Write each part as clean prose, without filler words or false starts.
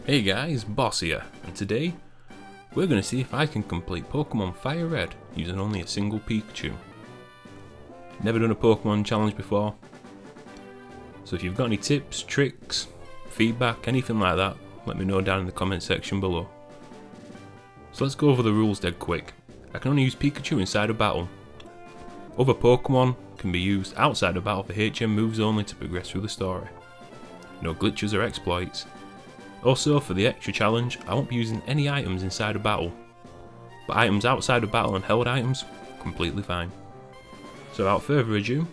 Hey guys, Boss here, and today we're going to see if I can complete Pokemon Fire Red using only a single Pikachu. Never done a Pokemon challenge before, so if you've got any tips, tricks, feedback, anything like that, let me know down in the comment section below. So let's go over the rules dead quick. I can only use Pikachu inside a battle. Other Pokemon can be used outside a battle for HM moves only to progress through the story. No glitches or exploits. Also, for the extra challenge, I won't be using any items inside a battle, but items outside a battle and held items, completely fine. So without further ado,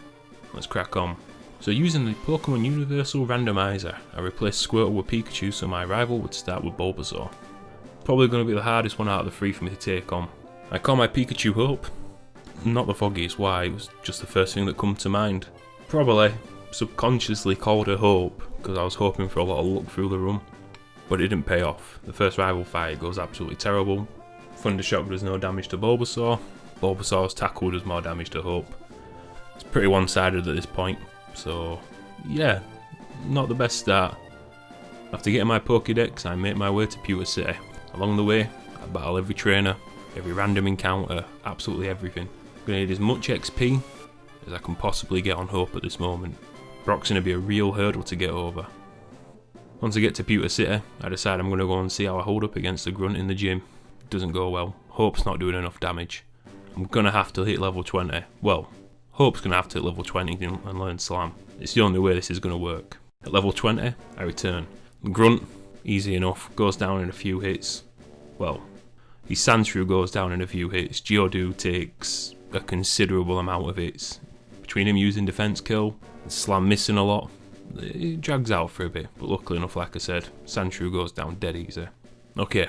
let's crack on. So using the Pokemon Universal Randomizer, I replaced Squirtle with Pikachu so my rival would start with Bulbasaur. Probably going to be the hardest one out of the three for me to take on. I call my Pikachu Hope, not the foggiest why, it was just the first thing that come to mind. Probably subconsciously called her Hope, because I was hoping for a lot of luck through the run. But it didn't pay off. The first rival fight goes absolutely terrible. Thundershock does no damage to Bulbasaur. Bulbasaur's tackle does more damage to Hope. It's pretty one-sided at this point, so yeah, not the best start. After getting my Pokédex, I make my way to Pewter City. Along the way, I battle every trainer, every random encounter, absolutely everything. I'm going to need as much XP as I can possibly get on Hope at this moment. Brock's going to be a real hurdle to get over. Once I get to Pewter City, I decide I'm going to go and see how I hold up against the grunt in the gym. It doesn't go well. Hope's not doing enough damage. I'm going to have to hit level 20. Well, Hope's going to have to hit level 20 and learn Slam. It's the only way this is going to work. At level 20, I return. The grunt, easy enough, goes down in a few hits. Well, his Sandshrew goes down in a few hits. Geodude takes a considerable amount of hits. Between him using Defense Kill and Slam missing a lot, it drags out for a bit, but luckily enough, like I said, Sandshrew goes down dead easy. Okay,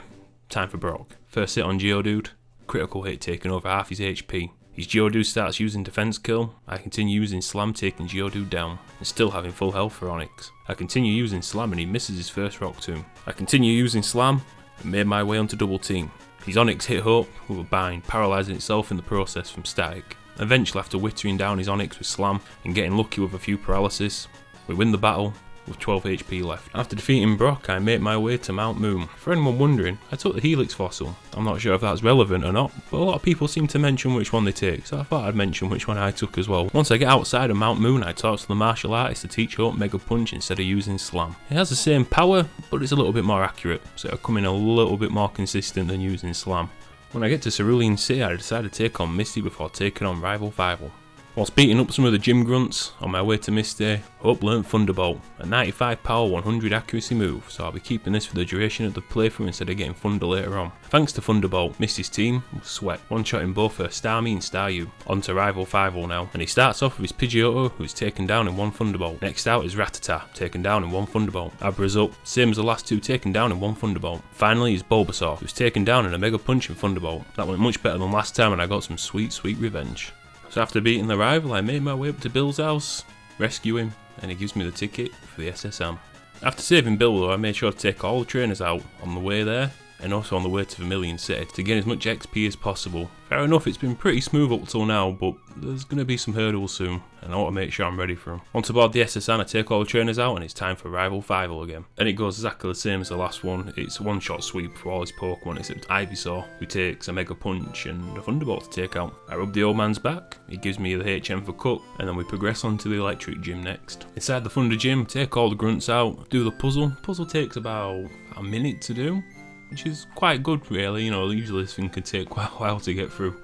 time for Brock. First hit on Geodude, critical hit taking over half his HP. His Geodude starts using Defense Kill, I continue using Slam taking Geodude down, and still having full health for Onix. I continue using Slam and he misses his first Rock Tomb. I continue using Slam, and made my way onto Double Team. His Onix hit Hope with a bind, paralysing itself in the process from static. Eventually, after wittering down his Onix with Slam, and getting lucky with a few paralysis, we win the battle with 12 HP left. After defeating Brock, I make my way to Mount Moon. For anyone wondering, I took the Helix fossil. I'm not sure if that's relevant or not, but a lot of people seem to mention which one they take, so I thought I'd mention which one I took as well. Once I get outside of Mount Moon, I talk to the martial artist to teach Hope Mega Punch instead of using Slam. It has the same power, but it's a little bit more accurate, so it'll come in a little bit more consistent than using Slam. When I get to Cerulean City, I decide to take on Misty before taking on Rival Fivel. Whilst beating up some of the gym grunts on my way to Misty, Hope learnt Thunderbolt, a 95 power 100 accuracy move, so I'll be keeping this for the duration of the playthrough instead of getting Thunder later on. Thanks to Thunderbolt, Misty's team was swept, one-shotting both her Starmie and Staryu. On to Rival Fivel now, and he starts off with his Pidgeotto, who's taken down in one Thunderbolt. Next out is Rattata, taken down in one Thunderbolt. Abra's up, same as the last two, taken down in one Thunderbolt. Finally is Bulbasaur, who's taken down in a Mega Punch and Thunderbolt. That went much better than last time and I got some sweet, sweet revenge. So after beating the rival, I made my way up to Bill's house, rescue him, and he gives me the ticket for the SSM. After saving Bill though, I made sure to take all the trainers out on the way there, and also on the way to Vermilion City, to gain as much XP as possible. Fair enough, it's been pretty smooth up till now, but there's going to be some hurdles soon, and I want to make sure I'm ready for them. Once aboard the SSN, I take all the trainers out, and it's time for Rival Fivel again. And it goes exactly the same as the last one. It's a one-shot sweep for all his Pokemon, except Ivysaur, who takes a Mega Punch and a Thunderbolt to take out. I rub the old man's back, he gives me the HM for Cut, and then we progress on to the Electric Gym next. Inside the Thunder Gym, take all the grunts out, do the puzzle. Puzzle takes about a minute to do, which is quite good really, you know, usually this thing can take quite a while to get through.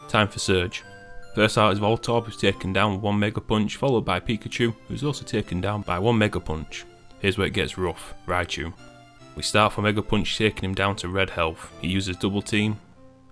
Time for Surge. First out is Voltorb, who's taken down with one Mega Punch, followed by Pikachu, who's also taken down by one Mega Punch. Here's where it gets rough, Raichu. We start for Mega Punch, taking him down to red health. He uses Double Team,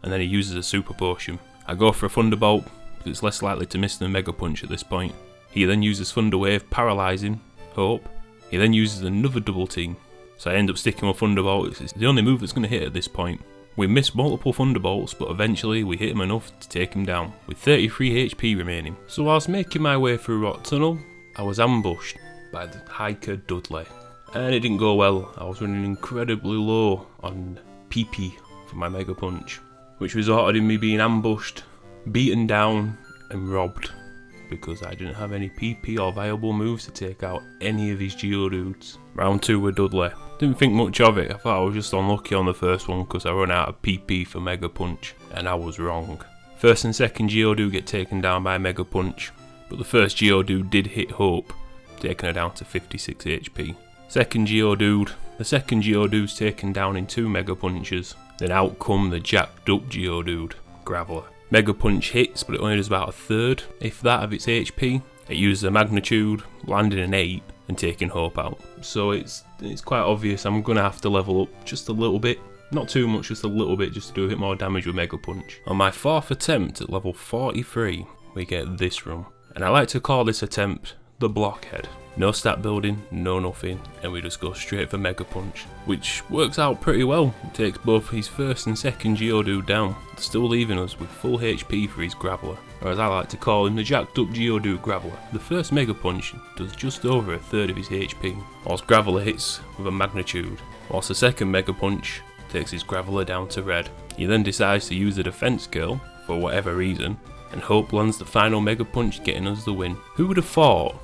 and then he uses a Super Potion. I go for a Thunderbolt, because it's less likely to miss than a Mega Punch at this point. He then uses Thunder Wave, paralysing Hope. He then uses another Double Team. So I end up sticking with Thunderbolt. It's the only move that's going to hit at this point. We miss multiple Thunderbolts, but eventually we hit him enough to take him down, with 33 HP remaining. So whilst making my way through Rock Tunnel, I was ambushed by the hiker Dudley. And it didn't go well. I was running incredibly low on PP for my Mega Punch, which resulted in me being ambushed, beaten down, and robbed, because I didn't have any PP or viable moves to take out any of his Geodudes. Round 2 with Dudley. Didn't think much of it. I thought I was just unlucky on the first one because I ran out of PP for Mega Punch, and I was wrong. First and second Geodude get taken down by Mega Punch, but the first Geodude did hit Hope, taking her down to 56 HP. The second Geodude's taken down in 2 Mega Punches. Then out come the jacked up Geodude, Graveler. Mega Punch hits, but it only does about a third, if that, of its HP. It uses a magnitude, landing an 8, and taking Hope out. So it's quite obvious I'm going to have to level up just a little bit. Not too much, just a little bit, just to do a bit more damage with Mega Punch. On my 4th attempt at level 43, we get this room. And I like to call this attempt the Blockhead. No stat building, no nothing, and we just go straight for Mega Punch, which works out pretty well. It takes both his first and second Geodude down, still leaving us with full HP for his Graveler, or as I like to call him, the jacked up Geodude Graveler. The first Mega Punch does just over a third of his HP, whilst Graveler hits with a magnitude, whilst the second Mega Punch takes his Graveler down to red. He then decides to use the defense skill, for whatever reason, and Hope lands the final Mega Punch, getting us the win. Who would have thought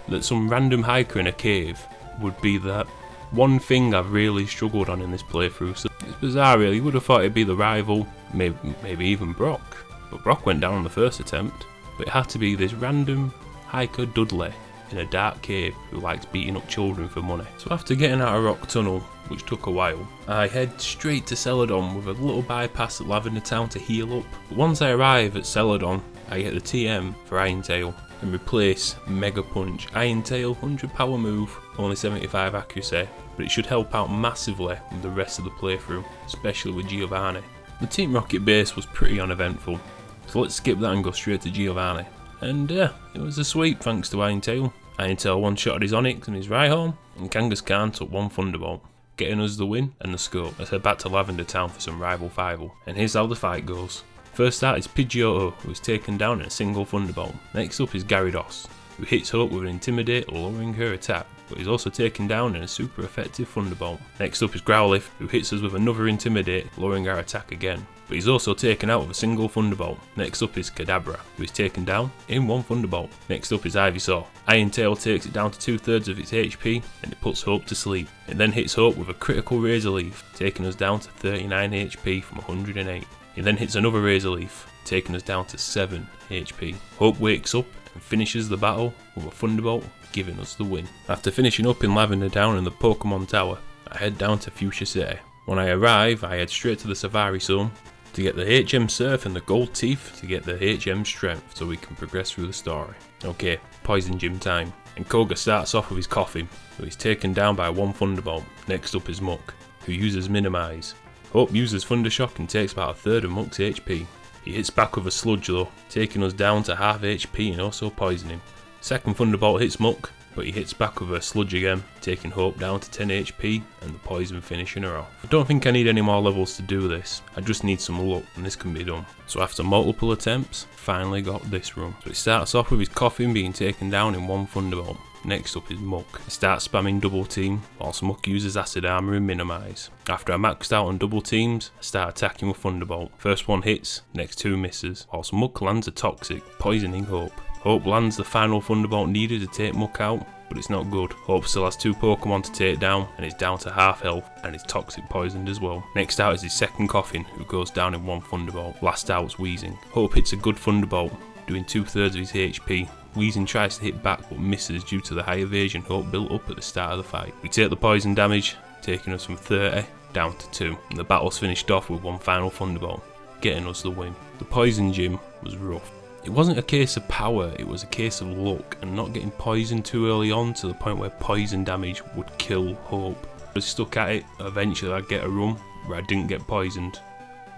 that some random hiker in a cave would be that one thing I've really struggled on in this playthrough? So it's bizarre really. You would have thought it'd be the rival, maybe even Brock. But Brock went down on the first attempt, but it had to be this random hiker Dudley in a dark cave who likes beating up children for money. So after getting out of Rock Tunnel, which took a while, I head straight to Celadon with a little bypass at Lavender Town to heal up. But once I arrive at Celadon, I get the TM for Iron Tail and replace Mega Punch. Iron Tail, 100 power move, only 75 accuracy, but it should help out massively with the rest of the playthrough, especially with Giovanni. The Team Rocket base was pretty uneventful, so let's skip that and go straight to Giovanni. And it was a sweep thanks to Iron Tail. Iron Tail one-shotted his Onix and his Rhyhorn, and Kangaskhan took 1 Thunderbolt, getting us the win and the scope. Let's head back to Lavender Town for some rival fival, and here's how the fight goes. First out is Pidgeotto, who is taken down in a single Thunderbolt. Next up is Gyarados, who hits Hope with an Intimidate, lowering her attack, but is also taken down in a super effective Thunderbolt. Next up is Growlithe, who hits us with another Intimidate, lowering our attack again, but he's also taken out with a single Thunderbolt. Next up is Kadabra, who is taken down in 1 Thunderbolt. Next up is Ivysaur. Iron Tail takes it down to 2/3 of its HP, and it puts Hope to sleep. It then hits Hope with a critical Razor Leaf, taking us down to 39 HP from 108. He then hits another Razor Leaf, taking us down to 7 HP. Hope wakes up and finishes the battle with a Thunderbolt, giving us the win. After finishing up in Lavender Town in the Pokemon Tower, I head down to Fuchsia City. When I arrive, I head straight to the Safari Zone to get the HM Surf and the Gold Teeth to get the HM Strength so we can progress through the story. Okay, Poison Gym time. And Koga starts off with his Koffing, who is taken down by 1 Thunderbolt. Next up is Muck, who uses Minimize. Hope uses Thundershock and takes about a third of Muck's HP. He hits back with a Sludge though, taking us down to half HP and also poisoning. Second Thunderbolt hits Muck, but he hits back with a Sludge again, taking Hope down to 10 HP and the poison finishing her off. I don't think I need any more levels to do this, I just need some luck and this can be done. So after multiple attempts, finally got this room. So it starts off with his Koffing being taken down in 1 Thunderbolt. Next up is Muck. He starts spamming double team, whilst Muck uses acid armor and minimize. After I maxed out on double teams, I start attacking with Thunderbolt. First one hits, next 2 misses, whilst Muck lands a Toxic, poisoning Hope. Hope lands the final Thunderbolt needed to take Muck out, but it's not good. Hope still has 2 Pokemon to take down, and is down to half health, and is Toxic poisoned as well. Next out is his second Koffing, who goes down in 1 Thunderbolt. Last out is Weezing. Hope hits a good Thunderbolt, doing 2/3 of his HP. Weezing tries to hit back but misses due to the high evasion Hope built up at the start of the fight. We take the poison damage, taking us from 30 down to 2, and the battle's finished off with 1 final Thunderbolt, getting us the win. The Poison Gym was rough. It wasn't a case of power, it was a case of luck and not getting poisoned too early on to the point where poison damage would kill Hope. I was stuck at it. Eventually I'd get a run where I didn't get poisoned.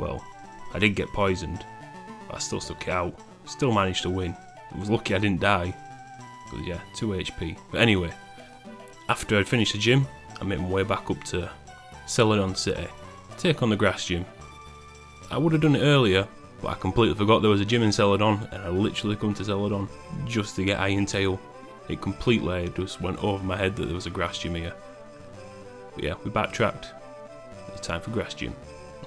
Well, I did get poisoned, but I still stuck it out. Still managed to win. I was lucky I didn't die, because yeah, 2 HP. But anyway, after I'd finished the gym, I made my way back up to Celadon City to take on the grass gym. I would have done it earlier, but I completely forgot there was a gym in Celadon, and I literally come to Celadon just to get Iron Tail. It completely just went over my head that there was a grass gym here. But yeah, we backtracked. It's time for grass gym.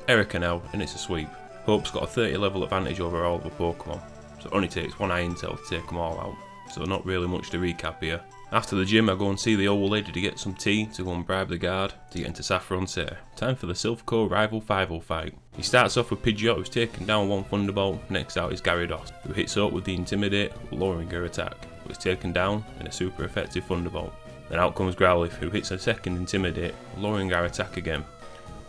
Erica now, and it's a sweep. Hope's got a 30 level advantage over all of the Pokemon, so it only takes 1 Iron Tail to take them all out, so not really much to recap here. After the gym, I go and see the old lady to get some tea to go and bribe the guard to get into Saffron City. Time for the Silverco rival 5-0 fight. He starts off with Pidgeot, who's taken down one Thunderbolt. Next out is Gyarados, who hits up with the Intimidate, lowering her attack, but is taken down in a super effective Thunderbolt. Then out comes Growlithe, who hits a second Intimidate, lowering our attack again.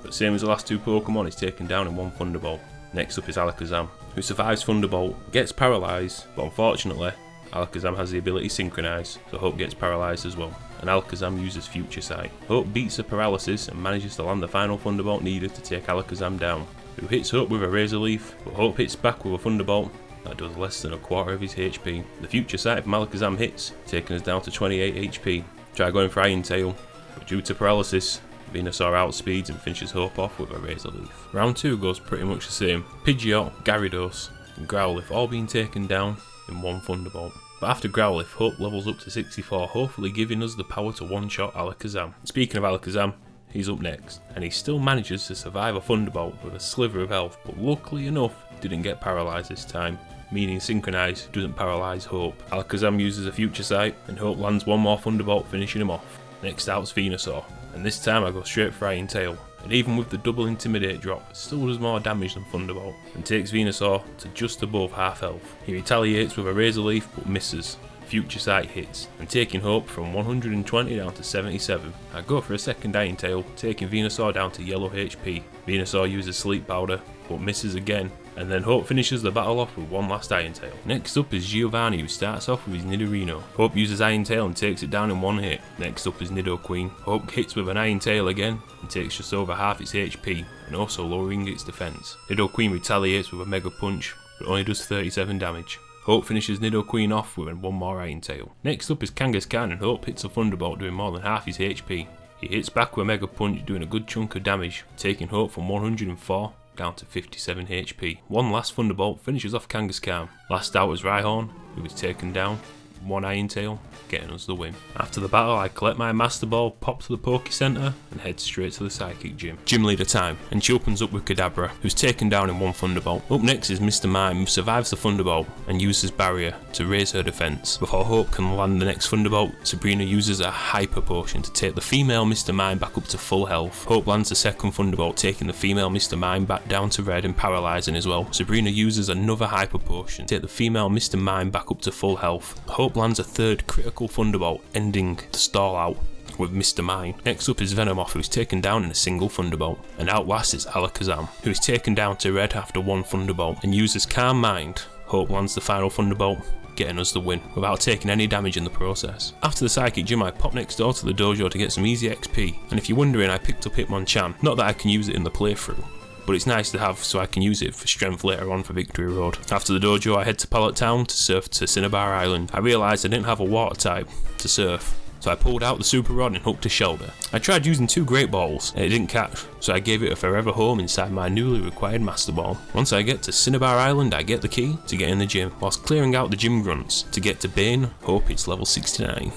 But same as the last two Pokemon, is taken down in one Thunderbolt. Next up is Alakazam, who survives Thunderbolt, gets paralysed, but unfortunately, Alakazam has the ability Synchronise, so Hope gets paralysed as well, and Alakazam uses Future Sight. Hope beats the paralysis and manages to land the final Thunderbolt needed to take Alakazam down, who hits Hope with a Razor Leaf, but Hope hits back with a Thunderbolt that does less than a quarter of his HP. The Future Sight from Alakazam hits, taking us down to 28 HP. Try going for Iron Tail, but due to paralysis, Venusaur outspeeds and finishes Hope off with a Razor Leaf. Round 2 goes pretty much the same. Pidgeot, Gyarados and Growlithe all being taken down in one Thunderbolt. But after Growlithe, Hope levels up to 64, hopefully giving us the power to one-shot Alakazam. Speaking of Alakazam, he's up next, and he still manages to survive a Thunderbolt with a sliver of health, but luckily enough, didn't get paralysed this time, meaning Synchronise doesn't paralyse Hope. Alakazam uses a Future Sight, and Hope lands one more Thunderbolt, finishing him off. Next out's Venusaur, and this time I go straight for Iron Tail. And even with the double Intimidate drop, it still does more damage than Thunderbolt, and takes Venusaur to just above half health. He retaliates with a Razor Leaf but misses. Future Sight hits, and taking Hope from 120 down to 77. I go for a second Iron Tail, taking Venusaur down to yellow HP. Venusaur uses Sleep Powder, but misses again, and then Hope finishes the battle off with one last Iron Tail. Next up is Giovanni, who starts off with his Nidorino. Hope uses Iron Tail and takes it down in one hit. Next up is Nidoqueen. Hope hits with an Iron Tail again, and takes just over half its HP, and also lowering its defense. Nidoqueen retaliates with a Mega Punch, but only does 37 damage. Hope finishes Nidoqueen off with one more Iron Tail. Next up is Kangaskhan, and Hope hits a Thunderbolt doing more than half his HP. He hits back with a Mega Punch doing a good chunk of damage, taking Hope from 104 down to 57 HP. One last Thunderbolt finishes off Kangaskhan. Last out was Rhyhorn, who was taken down, one Iron Tail, getting us the win. After the battle, I collect my Master Ball, pop to the Poke Center, and head straight to the Psychic Gym. Gym Leader time, and she opens up with Kadabra, who's taken down in one Thunderbolt. Up next is Mr. Mime, who survives the Thunderbolt and uses Barrier to raise her defense. Before Hope can land the next Thunderbolt, Sabrina uses a Hyper Potion to take the female Mr. Mime back up to full health. Hope lands the second Thunderbolt, taking the female Mr. Mime back down to red and paralysing as well. Sabrina uses another Hyper Potion to take the female Mr. Mime back up to full health. Hope lands a third critical Thunderbolt, ending the stall out with Mr. Mime. Next up is Venomoth, who's taken down in a single Thunderbolt, and out last is Alakazam, who is taken down to red after one Thunderbolt, and uses Calm Mind. Hope lands the final Thunderbolt, getting us the win, without taking any damage in the process. After the Psychic Gym, I pop next door to the dojo to get some easy XP, and if you're wondering, I picked up Hitmonchan, not that I can use it in the playthrough, but it's nice to have so I can use it for strength later on for Victory Road. After the dojo, I head to Pallet Town to surf to Cinnabar Island. I realised I didn't have a water type to surf, so I pulled out the Super Rod and hooked a shoulder. I tried using 2 Great Balls and it didn't catch, so I gave it a forever home inside my newly required Master Ball. Once I get to Cinnabar Island, I get the key to get in the gym, whilst clearing out the gym grunts to get to Bane. Hope it's level 69.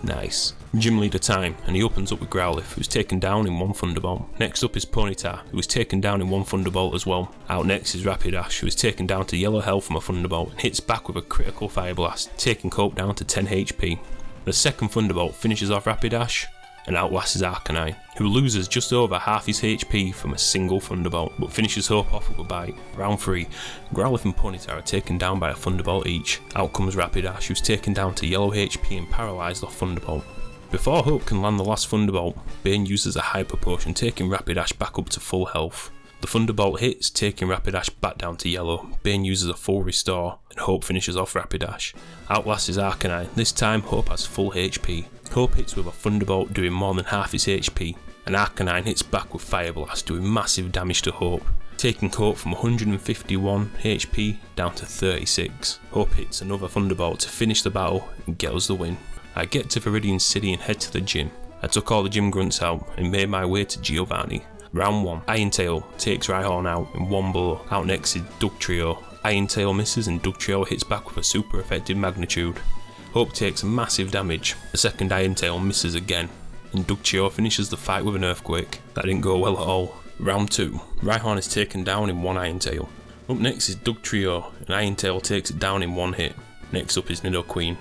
Nice. Gym Leader time, and he opens up with Growlithe, who's taken down in one Thunderbolt. Next up is Ponyta, who was taken down in one Thunderbolt as well. Out next is Rapidash, who is taken down to yellow health from a Thunderbolt and hits back with a critical Fire Blast, taking Cope down to 10 HP. The second Thunderbolt finishes off Rapidash, and out last is Arcanine, who loses just over half his HP from a single Thunderbolt, but finishes Hope off with a bite. Round 3, Growlithe and Ponyta are taken down by a Thunderbolt each. Out comes Rapidash, who's taken down to yellow HP and paralysed off Thunderbolt. Before Hope can land the last Thunderbolt, Bane uses a Hyper Potion, taking Rapidash back up to full health. The Thunderbolt hits, taking Rapidash back down to yellow. Bane uses a full restore, and Hope finishes off Rapidash. Outlast is Arcanine. This time Hope has full HP. Hope hits with a Thunderbolt doing more than half his HP, and Arcanine hits back with Fire Blast doing massive damage to Hope, taking Hope from 151 HP down to 36. Hope hits another Thunderbolt to finish the battle and get us the win. I get to Viridian City and head to the gym. I took all the gym grunts out and made my way to Giovanni. Round 1, Iron Tail takes Rhyhorn out in one blow. Out next is Dugtrio. Iron Tail misses and Dugtrio hits back with a super effective Magnitude. Hope takes massive damage. The second Iron Tail misses again, and Dugtrio finishes the fight with an Earthquake. That didn't go well at all. Round 2, Rhyhorn is taken down in one Iron Tail. Up next is Dugtrio, and Iron Tail takes it down in one hit. Next up is Nidoqueen.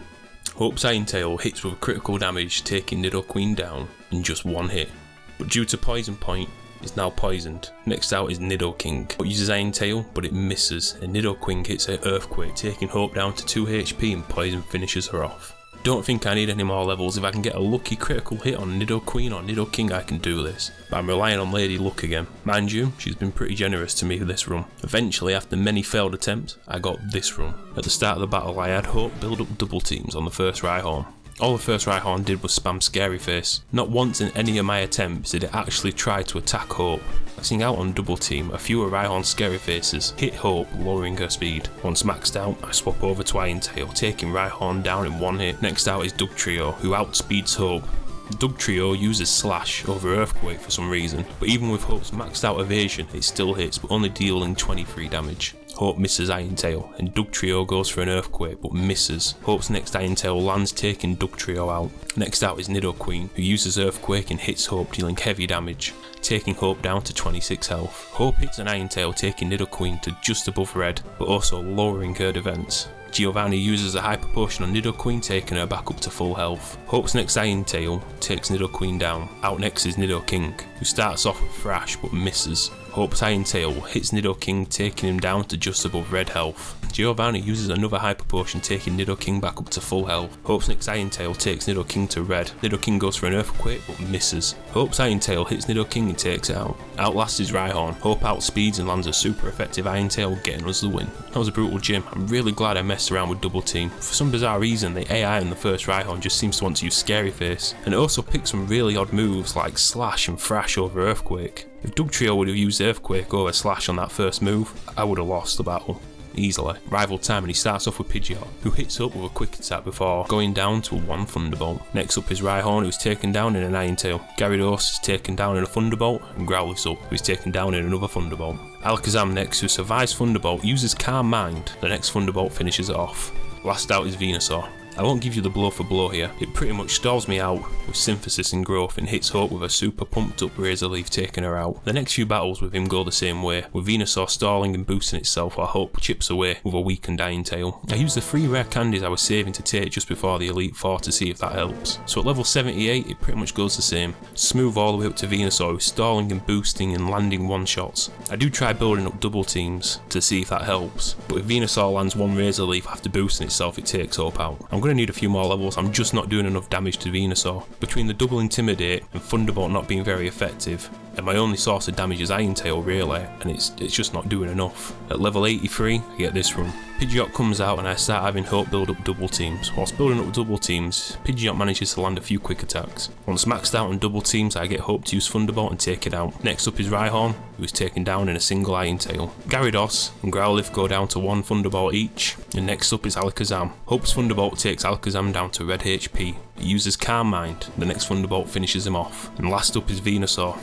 Hope's Iron Tail hits with critical damage, taking Nidoqueen down in just one hit. But due to Poison Point, is now poisoned. Next out is Nidoking. Hope uses Iron Tail, but it misses, and Nidoqueen hits her Earthquake, taking Hope down to 2 HP, and Poison finishes her off. Don't think I need any more levels. If I can get a lucky critical hit on Nidoqueen or Nidoking, I can do this. But I'm relying on Lady Luck again. Mind you, she's been pretty generous to me for this run. Eventually, after many failed attempts, I got this run. At the start of the battle, I had Hope build up double teams on the first Rhyhorn. All the first Rhyhorn did was spam Scary Face. Not once in any of my attempts did it actually try to attack Hope. Maxing out on double team, a few of Rhyhorn's Scary Faces hit Hope, lowering her speed. Once maxed out, I swap over to Iron Tail, taking Rhyhorn down in one hit. Next out is Dugtrio, who outspeeds Hope. Dugtrio uses Slash over Earthquake for some reason, but even with Hope's maxed out evasion, it still hits, but only dealing 23 damage. Hope misses Iron Tail, and Dugtrio goes for an Earthquake, but misses. Hope's next Iron Tail lands, taking Dugtrio out. Next out is Nidoqueen, who uses Earthquake and hits Hope, dealing heavy damage, taking Hope down to 26 health. Hope hits an Iron Tail, taking Nidoqueen to just above red, but also lowering her defense. Giovanni uses a hyper potion on Nidoqueen, taking her back up to full health. Hope's next Iron Tail takes Nidoqueen down. Out next is Nidoking, who starts off with Thrash but misses. Hope's Iron Tail hits Nidoking, taking him down to just above red health. Giovanni uses another hyper potion, taking Nidoking back up to full health. Hope's next Iron Tail takes Nidoking to red. Nidoking goes for an Earthquake but misses. Hope's Iron Tail hits Nidoking and takes it out. Outlast is Rhyhorn. Hope outspeeds and lands a super effective Iron Tail, getting us the win. That was a brutal gym. I'm really glad I messed around with double team. For some bizarre reason, the AI in the first Rhyhorn just seems to want to use Scary Face, and it also picks some really odd moves like Slash and Thrash over Earthquake. If Dugtrio would have used Earthquake over Slash on that first move, I would have lost the battle easily. Rival Tammany starts off with Pidgeot, who hits up with a quick attack before going down to a 1 Thunderbolt. Next up is Rhyhorn, who is taken down in an Iron Tail. Gyarados is taken down in a Thunderbolt, and Growlithe's up, who is taken down in another Thunderbolt. Alakazam next, who survives Thunderbolt, uses Calm Mind. The next Thunderbolt finishes it off. Last out is Venusaur. I won't give you the blow for blow here. It pretty much stalls me out with Synthesis and Growth and hits Hope with a super pumped up Razor Leaf, taking her out. The next few battles with him go the same way, with Venusaur stalling and boosting itself while Hope chips away with a weakened Iron Tail. I used the 3 rare candies I was saving to take just before the Elite Four to see if that helps. So at level 78 it pretty much goes the same. Smooth all the way up to Venusaur, who's stalling and boosting and landing one shots. I do try building up double teams to see if that helps, but if Venusaur lands one Razor Leaf after boosting itself, it takes Hope out. I'm going to need a few more levels. I'm just not doing enough damage to Venusaur. Between the double Intimidate and Thunderbolt not being very effective, and my only source of damage is Iron Tail really, and it's just not doing enough. At level 83, I get this run. Pidgeot comes out and I start having Hope build up double teams. Whilst building up double teams, Pidgeot manages to land a few quick attacks. Once maxed out on double teams, I get Hope to use Thunderbolt and take it out. Next up is Rhyhorn, who is taken down in a single Iron Tail. Gyarados and Growlithe go down to 1 Thunderbolt each, and next up is Alakazam. Hope's Thunderbolt takes Alakazam down to red HP. It uses Calm Mind, the next Thunderbolt finishes him off. And last up is Venusaur.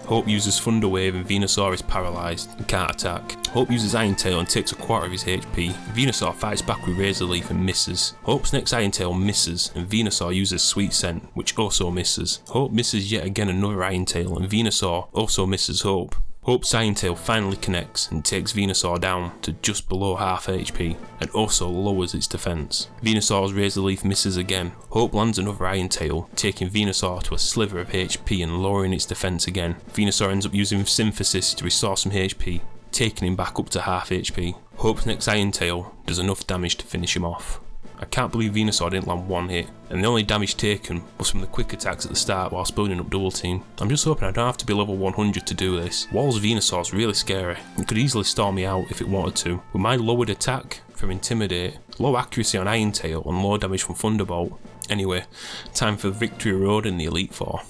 Hope uses Thunder Wave and Venusaur is paralysed and can't attack. Hope uses Iron Tail and takes a quarter of his HP. Venusaur fights back with Razor Leaf and misses. Hope's next Iron Tail misses and Venusaur uses Sweet Scent, which also misses. Hope misses yet again another Iron Tail and Venusaur also misses Hope. Hope's Iron Tail finally connects and takes Venusaur down to just below half HP and also lowers its defense. Venusaur's Razor Leaf misses again. Hope lands another Iron Tail, taking Venusaur to a sliver of HP and lowering its defense again. Venusaur ends up using Synthesis to restore some HP, taking him back up to half HP. Hope's next Iron Tail does enough damage to finish him off. I can't believe Venusaur didn't land one hit, and the only damage taken was from the quick attacks at the start whilst building up double team. I'm just hoping I don't have to be level 100 to do this. Wall's Venusaur's really scary. It could easily stall me out if it wanted to. With my lowered attack from Intimidate, low accuracy on Iron Tail and low damage from Thunderbolt. Anyway, time for Victory Road in the Elite Four.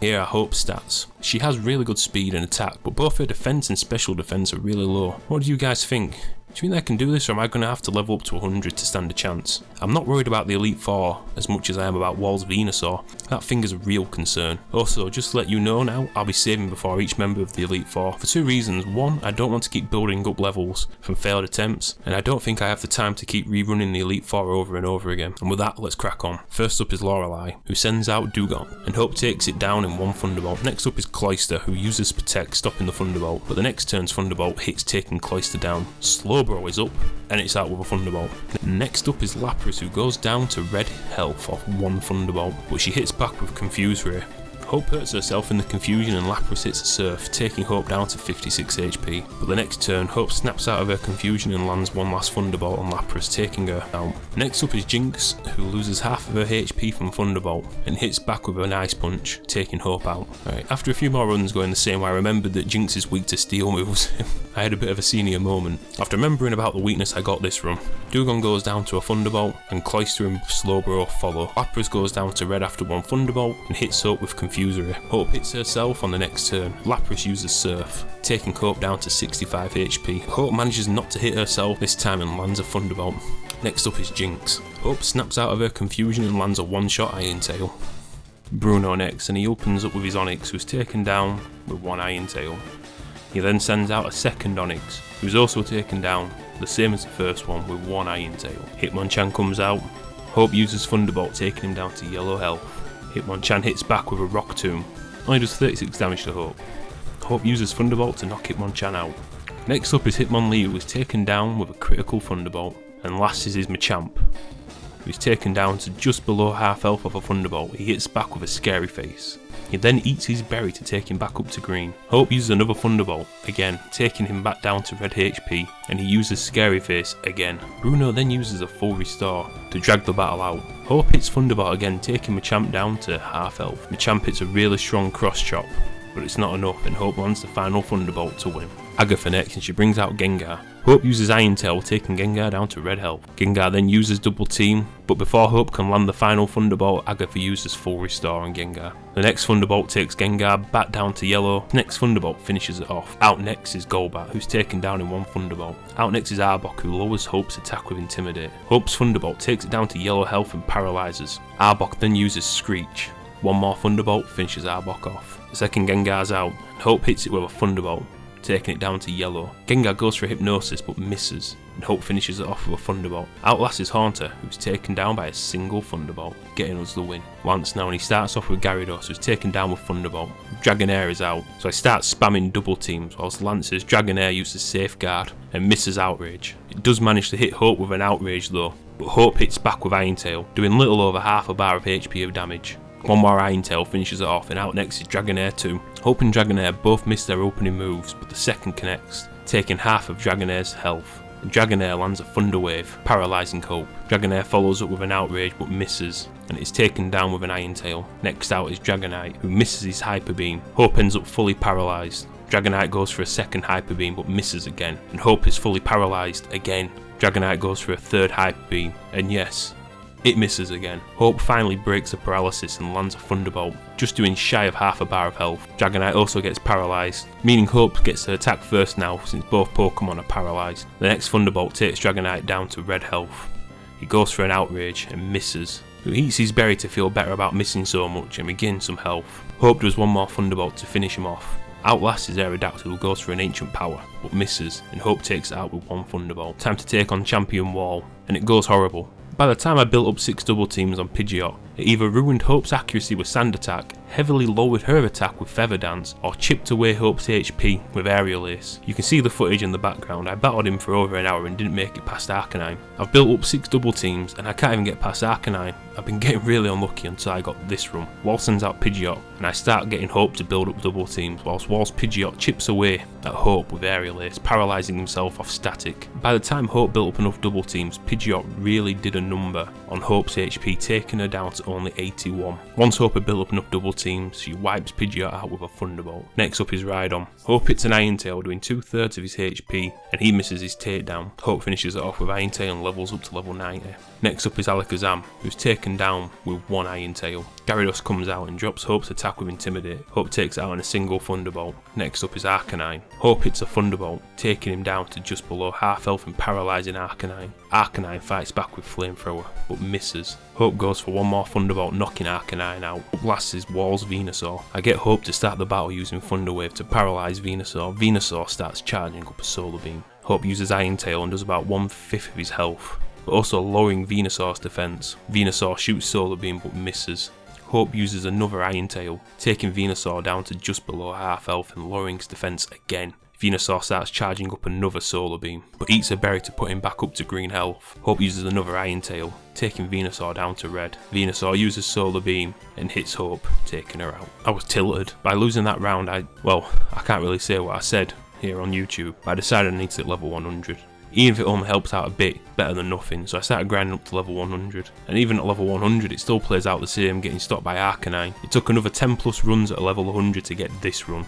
Here are Hope's stats. She has really good speed and attack, but both her defense and special defense are really low. What do you guys think? Do you think I can do this, or am I going to have to level up to 100 to stand a chance? I'm not worried about the Elite Four as much as I am about Wall's Venusaur. That thing is a real concern. Also, just to let you know now, I'll be saving before each member of the Elite Four for 2 reasons. One, I don't want to keep building up levels from failed attempts, and I don't think I have the time to keep rerunning the Elite Four over and over again. And with that, let's crack on. First up is Lorelei, who sends out Dugong, and Hope takes it down in 1 Thunderbolt. Next up is Cloyster, who uses Protect, stopping the Thunderbolt, but the next turn's Thunderbolt hits, taking Cloyster down. Slow Slowbro is up, and it's out with a Thunderbolt. Next up is Lapras, who goes down to red health off one Thunderbolt, but she hits back with Confuse Ray. Hope hurts herself in the confusion and Lapras hits a Surf, taking Hope down to 56 HP. But the next turn, Hope snaps out of her confusion and lands one last Thunderbolt on Lapras, taking her out. Next up is Jinx, who loses half of her HP from Thunderbolt and hits back with an Ice Punch, taking Hope out. Alright, after a few more runs going the same way, I remembered that Jinx is weak to Steel moves. I had a bit of a senior moment. After remembering about the weakness I got this run, Dewgong goes down to a Thunderbolt and Cloyster and Slowbro follow. Lapras goes down to red after one Thunderbolt and hits Hope with Confuse Ray. Hope hits herself on the next turn. Lapras uses Surf, taking Hope down to 65 HP. Hope manages not to hit herself this time and lands a Thunderbolt. Next up is Jinx. Hope snaps out of her confusion and lands a one-shot Iron Tail. Bruno next, and he opens up with his Onix, who's taken down with one Iron Tail. He then sends out a second Onix, who's also taken down, the same as the first one, with one Iron Tail. Hitmonchan comes out. Hope uses Thunderbolt, taking him down to yellow health. Hitmonchan hits back with a Rock Tomb, only does 36 damage to Hope. Hope uses Thunderbolt to knock Hitmonchan out. Next up is Hitmonlee, who is taken down with a critical Thunderbolt, and last is his Machamp, who is taken down to just below half health of a Thunderbolt. He hits back with a Scary Face. He then eats his berry to take him back up to green. Hope uses another Thunderbolt, again, taking him back down to red HP, and he uses Scary Face again. Bruno then uses a full restore to drag the battle out. Hope hits Thunderbolt again, taking Machamp down to half health. Machamp hits a really strong cross chop, but it's not enough, and Hope lands the final Thunderbolt to win. Agatha next, and she brings out Gengar. Hope uses Iron Tail, taking Gengar down to red health. Gengar then uses Double Team, but before Hope can land the final Thunderbolt, Agatha uses full restore on Gengar. The next Thunderbolt takes Gengar back down to yellow. Next Thunderbolt finishes it off. Out next is Golbat, who's taken down in one Thunderbolt. Out next is Arbok, who lowers Hope's attack with Intimidate. Hope's Thunderbolt takes it down to yellow health and paralyzes. Arbok then uses Screech. One more Thunderbolt finishes Arbok off. The second Gengar's out, and Hope hits it with a Thunderbolt, taking it down to yellow. Gengar goes for a Hypnosis but misses, and Hope finishes it off with a Thunderbolt. Outlast is Haunter, who's taken down by a single Thunderbolt, getting us the win. Lance now, and he starts off with Gyarados, who's taken down with Thunderbolt. Dragonair is out, so I start spamming double teams, whilst Lance's Dragonair uses Safeguard and misses Outrage. It does manage to hit Hope with an Outrage though, but Hope hits back with Iron Tail, doing little over half a bar of HP of damage. One more Iron Tail finishes it off, and out next is Dragonair 2. Hope and Dragonair both miss their opening moves, but the second connects, taking half of Dragonair's health. And Dragonair lands a Thunder Wave, paralysing Hope. Dragonair follows up with an Outrage but misses, and is taken down with an Iron Tail. Next out is Dragonite, who misses his Hyper Beam. Hope ends up fully paralysed. Dragonite goes for a second Hyper Beam but misses again, and Hope is fully paralysed again. Dragonite goes for a third Hyper Beam, and yes, it misses again. Hope finally breaks the paralysis and lands a Thunderbolt, just doing shy of half a bar of health. Dragonite also gets paralysed, meaning Hope gets to attack first now since both Pokemon are paralysed. The next Thunderbolt takes Dragonite down to red health. He goes for an Outrage and misses. He eats his berry to feel better about missing so much and regains some health. Hope does one more Thunderbolt to finish him off. Outlast is Aerodactyl, who goes for an Ancient Power, but misses, and Hope takes it out with one Thunderbolt. Time to take on Champion Wall, and it goes horrible. By the time I built up 6 double teams on Pidgeot, it either ruined Hope's accuracy with Sand Attack, heavily lowered her attack with Feather Dance, or chipped away Hope's HP with Aerial Ace. You can see the footage in the background. I battled him for over an hour and didn't make it past Arcanine. I've built up 6 double teams and I can't even get past Arcanine. I've been getting really unlucky until I got this run. Wall sends out Pidgeot and I start getting Hope to build up double teams, whilst Wall's Pidgeot chips away at Hope with Aerial Ace, paralysing himself off static. By the time Hope built up enough double teams, Pidgeot really did a number on Hope's HP, taking her down to only 81. Once Hope had built up enough double teams, she wipes Pidgeot out with a Thunderbolt. Next up is Rhydon. Hope hits an Iron Tail, doing 2/3 of his HP, and he misses his takedown. Hope finishes it off with Iron Tail and levels up to level 90. Next up is Alakazam, who's taken down with one Iron Tail. Gyarados comes out and drops Hope's attack with Intimidate. Hope takes it out in a single Thunderbolt. Next up is Arcanine. Hope hits a Thunderbolt, taking him down to just below half health and paralysing Arcanine. Arcanine fights back with Flamethrower, but misses. Hope goes for one more Thunderbolt, knocking Arcanine out. Up last is Wall's Venusaur. I get Hope to start the battle using Thunder Wave to paralyse Venusaur. Venusaur starts charging up a Solar Beam. Hope uses Iron Tail and does about 1/5 of his health, but also lowering Venusaur's defense. Venusaur shoots Solar Beam but misses. Hope uses another Iron Tail, taking Venusaur down to just below half health and lowering his defense again. Venusaur starts charging up another Solar Beam, but eats a berry to put him back up to green health. Hope uses another Iron Tail, taking Venusaur down to red. Venusaur uses Solar Beam and hits Hope, taking her out. I was tilted. By losing that round, I can't really say what I said here on YouTube, but I decided I need to hit level 100. Even if it only helps out a bit, better than nothing, so I started grinding up to level 100. And even at level 100 it still plays out the same, getting stopped by Arcanine. It took another 10 plus runs at level 100 to get this run.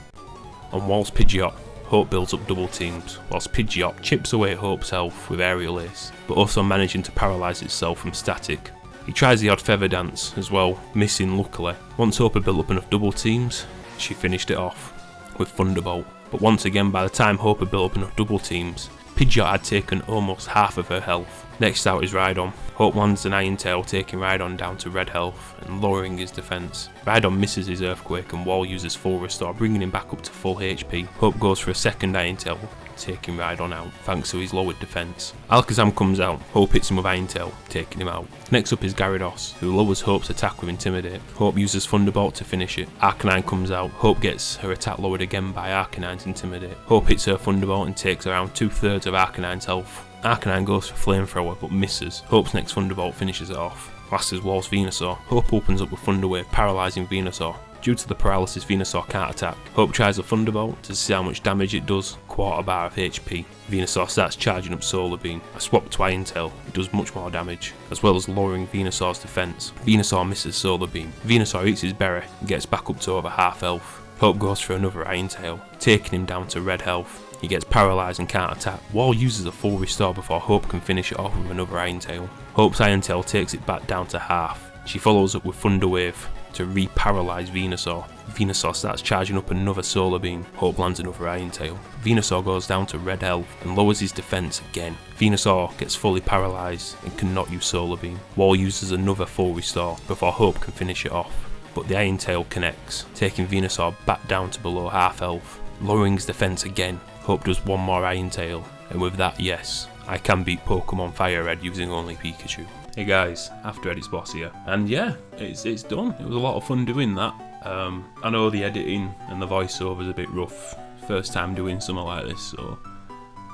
On Waltz Pidgeot, Hope builds up double teams, whilst Pidgeot chips away at Hope's health with Aerial Ace, but also managing to paralyse itself from static. He tries the odd Feather Dance as well, missing luckily. Once Hope had built up enough double teams, she finished it off with Thunderbolt. But once again, by the time Hope had built up enough double teams, Pidgeot had taken almost half of her health. Next out is Rhydon. Hope lands an Iron Tail, taking Rhydon down to red health and lowering his defense. Rhydon misses his Earthquake and Wall uses full restore, bringing him back up to full HP. Hope goes for a second Iron Tail, taking Rhydon out thanks to his lowered defense. Alakazam comes out, Hope hits him with Iron Tail, taking him out. Next up is Gyarados, who lowers Hope's attack with Intimidate. Hope uses Thunderbolt to finish it. Arcanine comes out, Hope gets her attack lowered again by Arcanine's Intimidate. Hope hits her Thunderbolt and takes around 2/3 of Arcanine's health. Arcanine goes for Flamethrower but misses. Hope's next Thunderbolt finishes it off. Last is Waltz Venusaur. Hope opens up with Thunder Wave, paralysing Venusaur. Due to the paralysis, Venusaur can't attack. Hope tries a Thunderbolt to see how much damage it does, quarter bar of HP. Venusaur starts charging up Solar Beam. I swap to Iron Tail, it does much more damage, as well as lowering Venusaur's defense. Venusaur misses Solar Beam. Venusaur eats his berry and gets back up to over half health. Hope goes for another Iron Tail, taking him down to red health. He gets paralysed and can't attack. Wall uses a full restore before Hope can finish it off with another Iron Tail. Hope's Iron Tail takes it back down to half. She follows up with Thunder Wave to re-paralyse Venusaur. Venusaur starts charging up another Solar Beam. Hope lands another Iron Tail. Venusaur goes down to red health and lowers his defense again. Venusaur gets fully paralysed and cannot use Solar Beam. Wall uses another full restore before Hope can finish it off, but the Iron Tail connects, taking Venusaur back down to below half health, lowering his defense again. Hope does one more Iron Tail, and with that, yes, I can beat Pokemon Fire Red using only Pikachu. Hey guys, After Edit's boss here, and yeah, it's done. It was a lot of fun doing that. I know the editing and the voiceover is a bit rough, first time doing something like this, so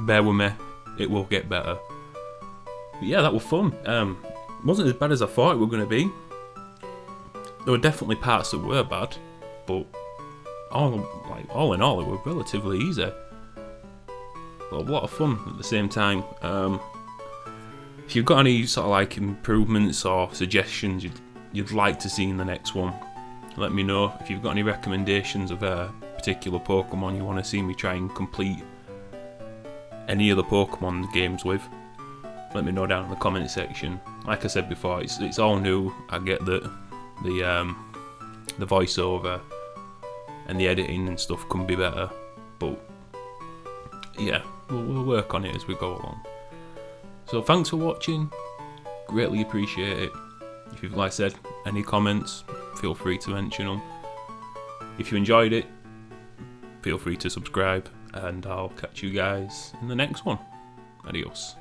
bear with me, it will get better. But yeah, that was fun. Wasn't as bad as I thought it was going to be. There were definitely parts that were bad, but all in all, it was relatively easy. But a lot of fun at the same time. If you've got any sort of like improvements or suggestions you'd like to see in the next one, let me know. If you've got any recommendations of a particular Pokemon you want to see me try and complete any other Pokemon games with, let me know down in the comment section. Like I said before, it's all new. I get that the voiceover and the editing and stuff can be better, but yeah, we'll work on it as we go along. So thanks for watching, greatly appreciate it. If you've, like I said, any comments, feel free to mention them. If you enjoyed it, feel free to subscribe, and I'll catch you guys in the next one. Adios.